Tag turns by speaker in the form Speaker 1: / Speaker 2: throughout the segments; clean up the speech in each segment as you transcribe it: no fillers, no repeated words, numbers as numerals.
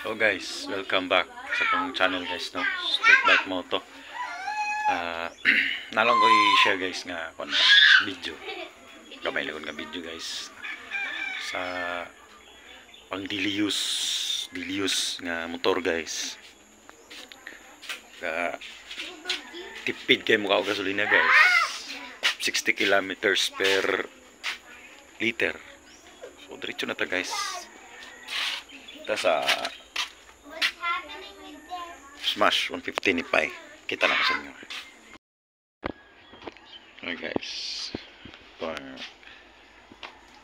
Speaker 1: So guys, welcome back sa itong channel guys, no? Street Bike Moto. Nalang ko i-share guys nga video. Gamay lang nga video guys. Sa pang daily use nga motor guys. Tipid kayo mukha o gasolina guys. 60 kilometers per liter. So diretso na ta guys. Sa Smash 150 ni Pai. Kita lang sa inyo. Okay guys. For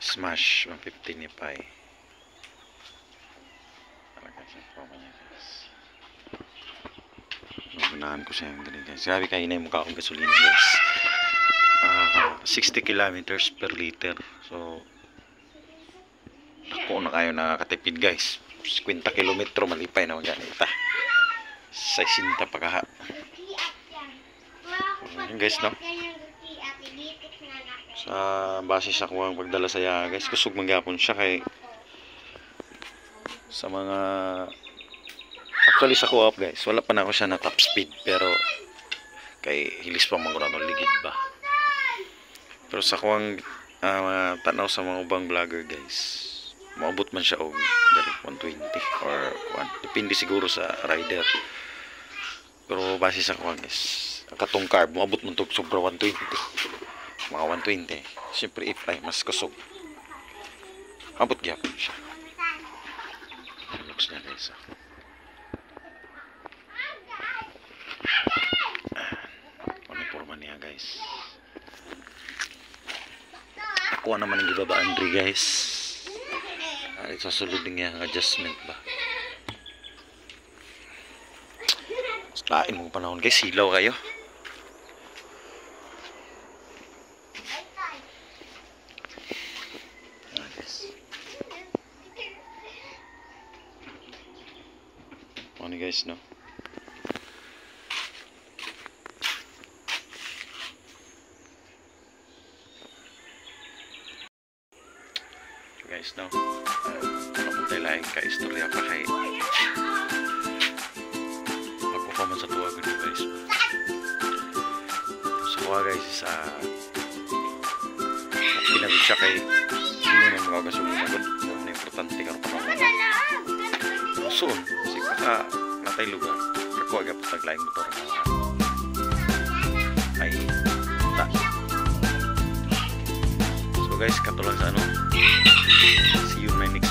Speaker 1: Smash 150 ni Pai. Talaga sa promo niya guys. Magunahan ko siya yung ganun guys. Sabi kayo na yung mukha akong gasolina guys. 60 kilometers per liter. So ako na kayo nakakatipid guys. 50 kilometro malipay na maganita. 60 pagkaha. Yun guys, no? Sa base sa kuwang pagdala saya guys, kusog manggapon siya kay sa mga actually sa co-op guys, wala pa na ako siya na top speed pero kay hilis pa magurado ligid ba. Pero sa kuwang tanaw sa mga ubang vlogger guys, maabot man siya og direct 120 or 1, depende siguro sa rider. Pero base sa kuwan guys, katong carb maabot man tog sobra 120. Mga 120. Siyempre if ay mas kusog. Abot gyapon siya. Looks niya guys. Ano porma niya guys. Ako naman ang gibabaan diri guys. Sa sulod niya ang adjustment ba. Lain mo panahon guys, silaw kayo. Ano guys, no? Guys, no? Papuntay lang ka istorya pa kay magpupaman sa tuwa guys. Sa tuwa guys sa pinagod siya kay hindi na mga gasolina gud. Ano importante karon pa naman. Pero soon, kasi ka natay lugar. Kakuha ga paglaing motor na ay ta. So guys, katulang sa ano. See you in my next